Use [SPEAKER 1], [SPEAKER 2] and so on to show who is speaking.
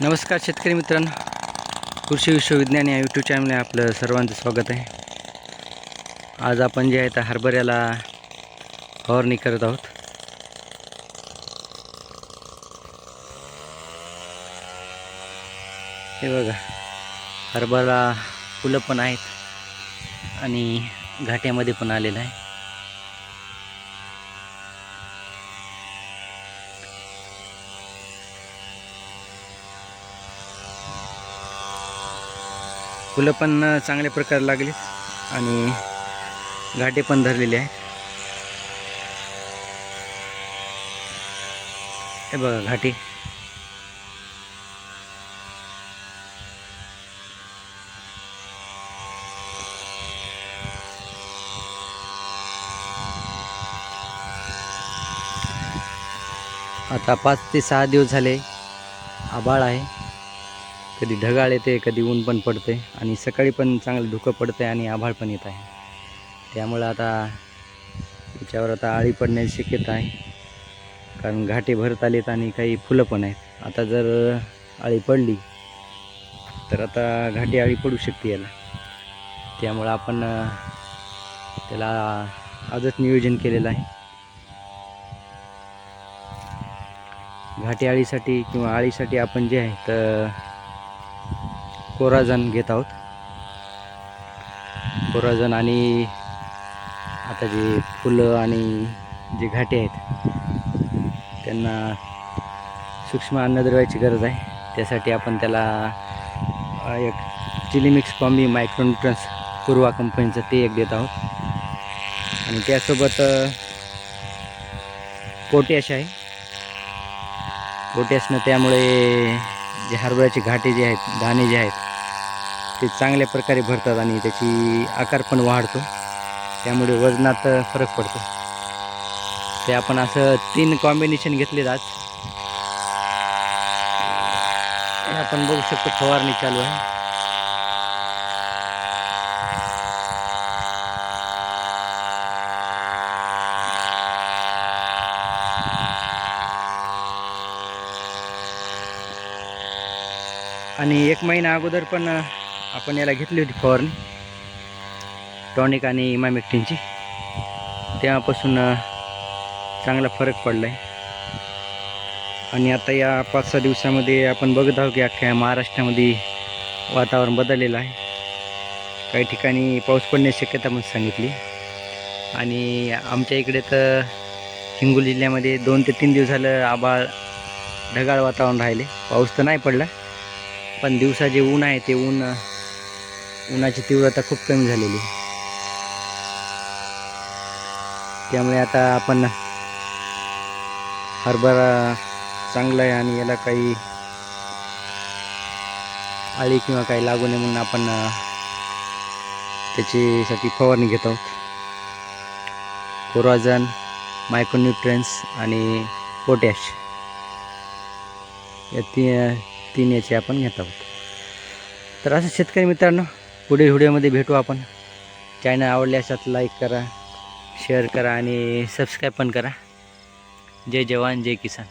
[SPEAKER 1] नमस्कार शेतकरी मित्रांनो, कृषी विश्वविज्ञान या यूट्यूब चॅनलने आपलं सर्वांचं स्वागत आहे। आज आपण जे आहे तर हरभऱ्याला फवारणी करत आहोत। हे बघा, हरभरा फुलं पण आहेत आणि घाट्यामध्ये पण आलेलं आहे। फुलं पण चांगल्या प्रकारे लागली आणि घाटे पण धरलेले आहेत। हे बघा घाटे, आता 5 ते 6 दिवस झाले आभाळ आहे। कधी ढगाळ येते, कधी ऊन पण पडते आणि सकाळी पण चांगलं धुकं पडते आणि आभाळ पण येत आहे। त्यामुळे आता याच्यावर आता आळी पडण्याची शक्यता आहे, कारण घाटे भरत आलेत आणि काही फुलं पण आहेत। आता जर आळी पडली तर आता घाटे आळी पडू शकते याला। त्यामुळे आपण त्याला आजच नियोजन केलेलं आहे। घाटे आळीसाठी किंवा आळीसाठी आपण जे आहे तर कोराजन घेत आहोत। कोराजन आणि आता जे फुलं आणि जे घाटे आहेत त्यांना सूक्ष्म अन्नद्रव्याची गरज आहे। त्यासाठी आपण त्याला एक चिलीमिक्स कॉम्बी मायक्रोन्यूट्रन्स पूर्वा कंपनीचं ते एक देत आहोत आणि त्यासोबत पोटॅश आहे। पोटॅशनं त्यामुळे जे हरभऱ्याचे घाटे जे आहेत, दाणे जे आहेत ते चांगल्या प्रकारे भरतात आणि त्याची आकार पण वाढतो। त्यामुळे वजनात फरक पडतो। ते आपण असं 3 कॉम्बिनेशन घेतलेत आज। हे आपण बघू शकतो फवारणी चालू आहे। आणि 1 महिना अगोदर पण आपण याला घेतली होती फवारणी टॉनिक आणि इमामेक्टिनची। तेव्हापासून चांगला फरक पडला आहे आणि आता या 5-6 दिवसामध्ये आपण बघत आहोत की अख्ख्या महाराष्ट्रामध्ये वातावरण बदललेलं आहे। काही ठिकाणी पाऊस पडण्याची शक्यता पण सांगितली आणि आमच्या इकडे तर हिंगोली जिल्ह्यामध्ये 2 ते 3 दिवस झालं आभाळ ढगाळ वातावरण राहिले। पाऊस तर नाही पडला, पण दिवसा जे ऊन आहे ते उन्हाची तीव्रता खूप कमी झालेली आहे। त्यामुळे आता आपण हरभरा चांगला आहे आणि याला काही आळी किंवा काही लागू नये म्हणून आपण त्याच्यासाठी फवारणी घेत आहोत। कोराजन, मायक्रोन्यूट्रन्स आणि पोटॅश या तीन याचे आपण घेत आहोत। तर असं शेतकरी मित्रांनो, पुढील व्हिडिओमध्ये भेटू आपण। चॅनल आवडल्यास लाईक करा, शेअर करा आणि सबस्क्राईब पण करा। जय जवान जय किसान।